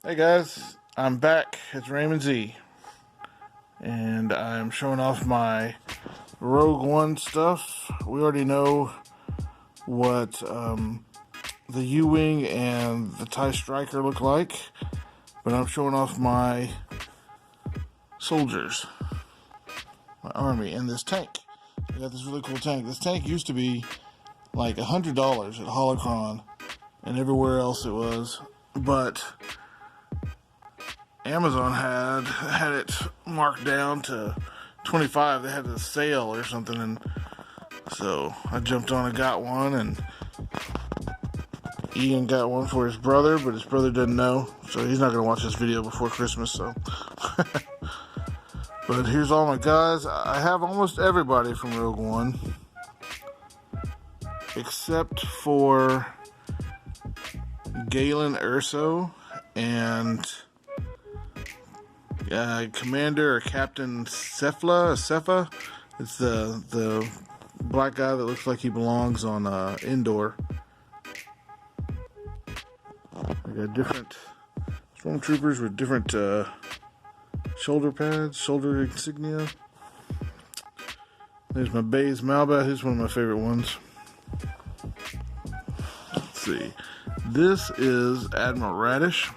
Hey guys, I'm back. It's Raymond Z, and I'm showing off my Rogue One stuff. We already know what the U-Wing and the TIE Striker look like, but I'm showing off my soldiers, my army, and this tank. I got this really cool tank. This tank used to be like $100 at Holocron and everywhere else it was, but Amazon had it marked down to 25. They had a sale or something, and so I jumped on and got one, and Ian got one for his brother, but his brother doesn't know, so he's not going to watch this video before Christmas, so. But here's all my guys. I have almost everybody from Rogue One, except for Galen Erso and Commander or Captain Cepha. It's the black guy that looks like he belongs on Endor. I got different stormtroopers with different shoulder pads, shoulder insignia. There's my Baze Malbat. He's one of my favorite ones. Let's see. This is Admiral Radish.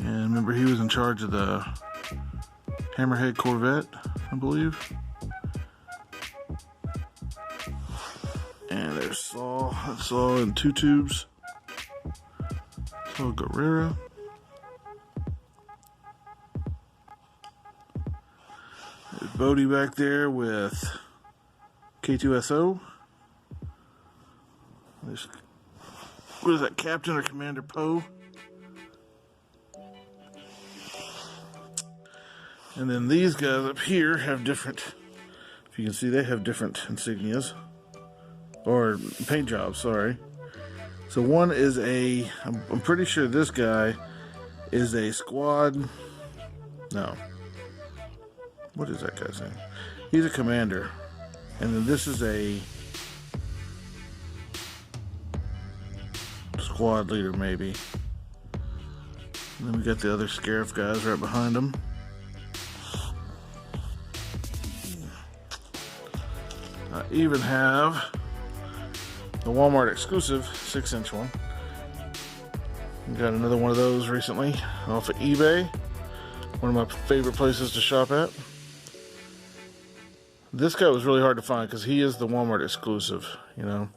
And remember, he was in charge of the Hammerhead Corvette, I believe. And there's Saul. That's Saul in two tubes. Saul Guerrera. There's Bodhi back there with K2SO. There's, what is that, Captain or Commander Poe? And then these guys up here have different, if you can see, they have different insignias. Or paint jobs, sorry. So one is I'm pretty sure this guy is a squad, no. What is that guy's name? He's a commander. And then this is a squad leader, maybe. And then we got the other Scarif guys right behind him. I even have the Walmart exclusive 6-inch one. Got another one of those recently off of eBay. One of my favorite places to shop at. This guy was really hard to find because he is the Walmart exclusive, you know.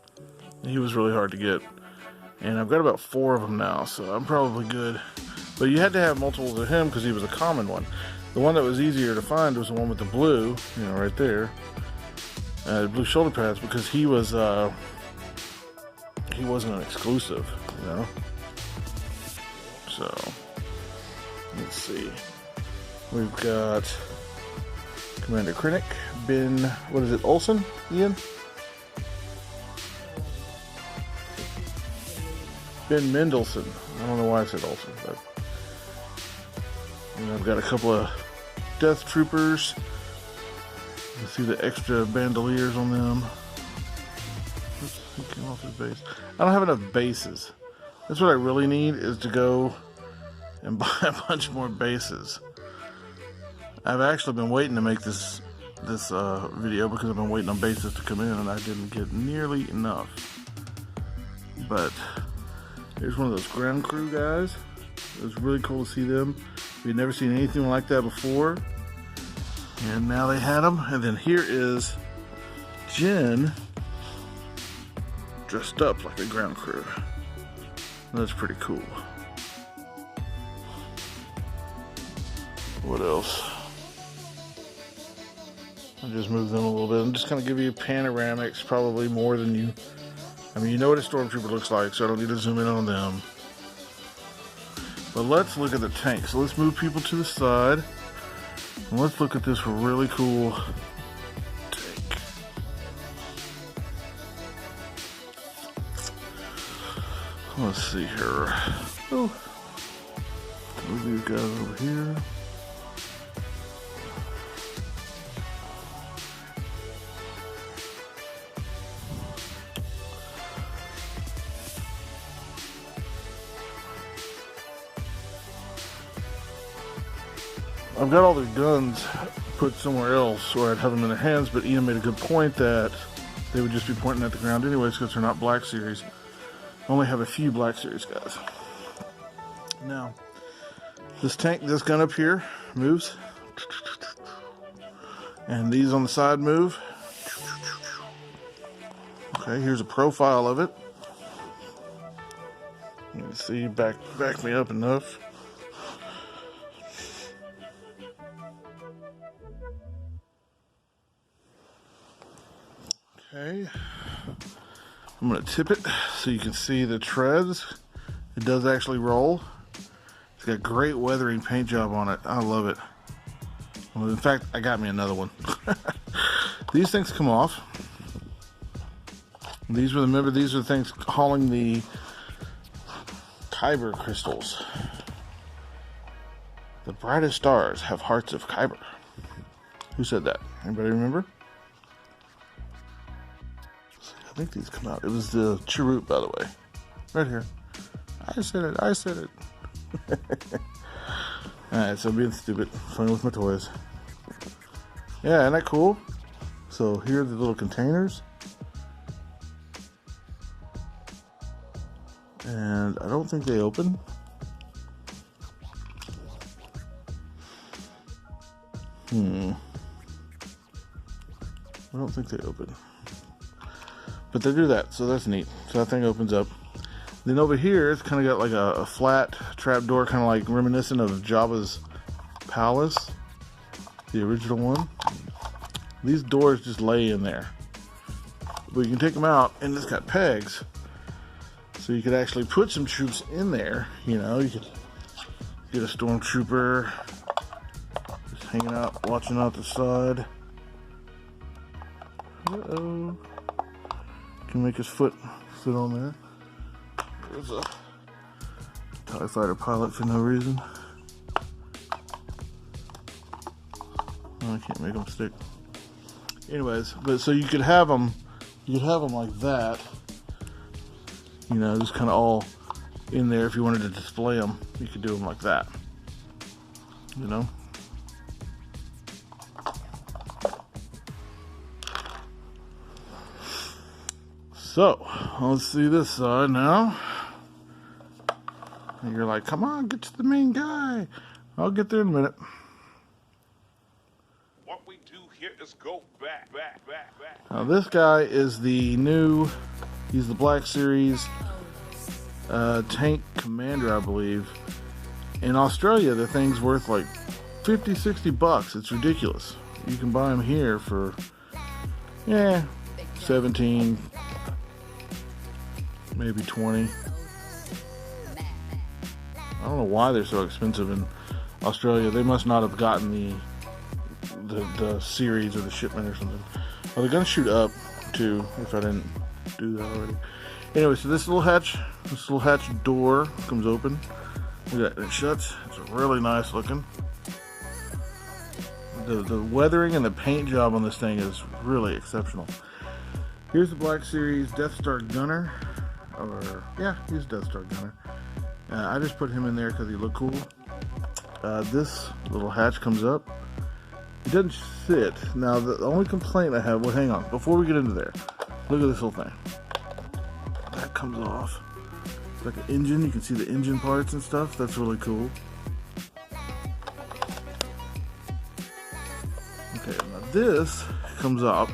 He was really hard to get. And I've got about 4 of them now, so I'm probably good. But you had to have multiples of him because he was a common one. The one that was easier to find was the one with the blue, you know, right there. Blue shoulder pads, because he wasn't an exclusive, you know. So let's see. We've got Commander Krennic, what is it, Olsen, Ian? Ben Mendelsohn. I don't know why I said Olsen, but and I've got a couple of Death Troopers. You see the extra bandoliers on them. Oops, he came off his base. I don't have enough bases. That's what I really need, is to go and buy a bunch more bases. I've actually been waiting to make this video because I've been waiting on bases to come in and I didn't get nearly enough. But here's one of those ground crew guys. It was really cool to see them. We'd never seen anything like that before. And now they had them. And then here is Jen dressed up like a ground crew. That's pretty cool. What else? I'll just move them a little bit. I'm just going to give you panoramics, probably more than you. I mean, you know what a stormtrooper looks like, so I don't need to zoom in on them. But let's look at the tank. So let's move people to the side. And let's look at this really cool tank. Let's see here. Oh, move these guys over here. I've got all their guns put somewhere else where I'd have them in their hands, but Ian made a good point that they would just be pointing at the ground anyways because they're not Black Series. I only have a few Black Series guys. Now, this gun up here moves. And these on the side move. Okay, here's a profile of it. You can see, back me up enough. Okay. I'm going to tip it so you can see the treads. It does actually roll. It's got great weathering paint job on it. I love it. Well, in fact, I got me another one. These things come off. These are the things hauling the Kyber crystals. The brightest stars have hearts of Kyber. Who said that? Anybody remember? I think these come out. It was the Chirrut, by the way. Right here. I said it. Alright, so I'm being stupid. Playing with my toys. Yeah, isn't that cool? So here are the little containers. And I don't think they open. I don't think they open. But they do that, so that's neat. So that thing opens up. Then over here, it's kind of got like a flat trap door, kind of like reminiscent of Jabba's palace, the original one. These doors just lay in there. But you can take them out, and it's got pegs. So you could actually put some troops in there. You know, you could get a stormtrooper just hanging out, watching out the side. Uh-oh. Can make his foot sit on there. There's a TIE fighter pilot for no reason. Oh, I can't make them stick. Anyways, but so you could have them like that. You know, just kind of all in there. If you wanted to display them, you could do them like that. You know. So, let's see this side now. And you're like, come on, get to the main guy. I'll get there in a minute. What we do here is go back. Now this guy is the new, he's the Black Series tank commander, I believe. In Australia, the thing's worth like 50, 60 bucks. It's ridiculous. You can buy them here for, 17, maybe 20. I don't know why they're so expensive in Australia. They must not have gotten the series or the shipment or something. Oh, they're gonna shoot up too, if I didn't do that already. Anyway, so this little hatch door comes open. Look at that, it shuts. It's really nice looking. The weathering and the paint job on this thing is really exceptional. Here's the Black Series Death Star Gunner. He's Death Star Gunner. I just put him in there because he looked cool. This little hatch comes up. It doesn't sit. Now, the only complaint I have, well, hang on. Before we get into there, look at this little thing. That comes off. It's like an engine. You can see the engine parts and stuff. That's really cool. Okay, now this comes up.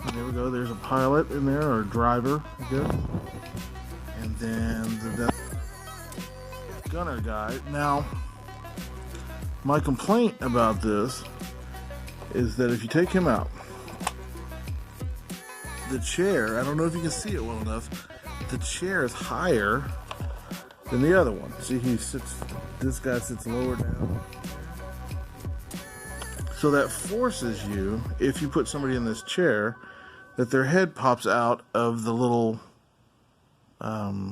And there we go. There's a pilot in there, or a driver, I guess. And then the gunner guy. Now, my complaint about this is that if you take him out, the chair, I don't know if you can see it well enough, the chair is higher than the other one. See, this guy sits lower down. So that forces you, if you put somebody in this chair, that their head pops out of the little, what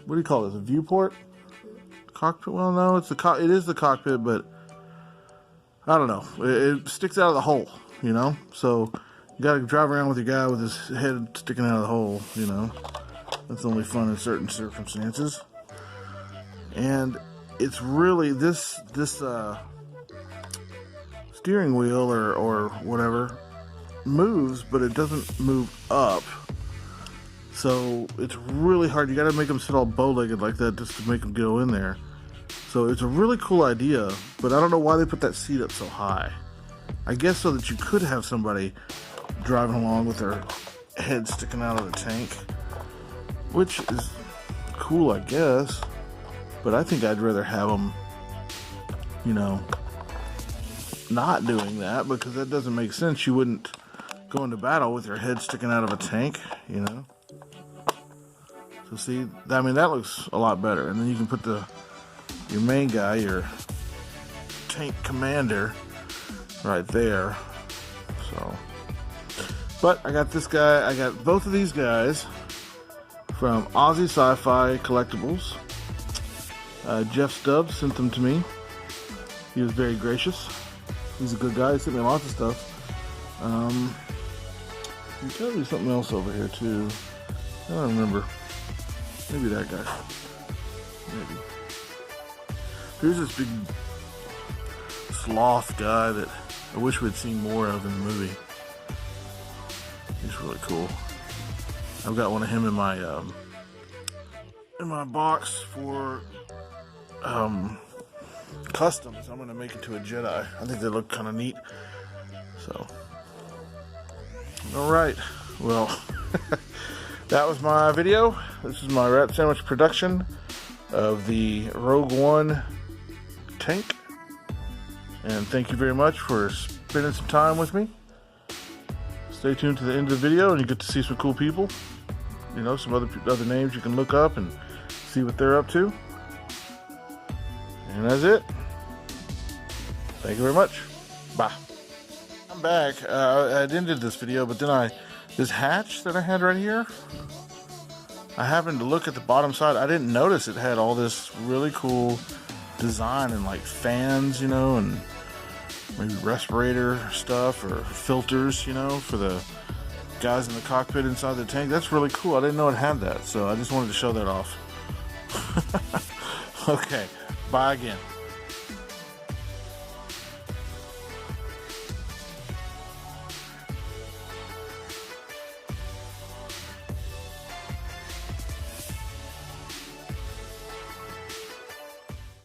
do you call this, a viewport? Cockpit? Well, no, it is the cockpit, but I don't know. It sticks out of the hole, you know? So you gotta drive around with your guy with his head sticking out of the hole, you know? That's only fun in certain circumstances. And it's really this steering wheel or whatever moves, but it doesn't move up. So it's really hard. You got to make them sit all bow-legged like that just to make them go in there. So it's a really cool idea, but I don't know why they put that seat up so high. I guess so that you could have somebody driving along with their head sticking out of the tank, which is cool, I guess. But I think I'd rather have them, you know, not doing that, because that doesn't make sense. You wouldn't go into battle with your head sticking out of a tank, you know. So see, I mean, that looks a lot better. And then you can put your main guy, your tank commander, right there. So, but I got this guy. I got both of these guys from Aussie Sci-Fi Collectibles. Jeff Stubbs sent them to me. He was very gracious. He's a good guy. He sent me lots of stuff. He told me something else over here too. I don't remember. Maybe that guy. Maybe. Here's this big sloth guy that I wish we'd seen more of in the movie. He's really cool. I've got one of him in my box for customs. I'm gonna make it to a Jedi. I think they look kind of neat. So, all right. Well, that was my video. This is my wrap sandwich production of the Rogue One tank. And thank you very much for spending some time with me. Stay tuned to the end of the video, and you get to see some cool people. You know, some other names you can look up and see what they're up to. And that's it. Thank you very much. Bye. I'm back. I ended this video, but then this hatch that I had right here, I happened to look at the bottom side. I didn't notice it had all this really cool design and like fans, you know, and maybe respirator stuff or filters, you know, for the guys in the cockpit inside the tank. That's really cool. I didn't know it had that, so I just wanted to show that off. Okay, bye again.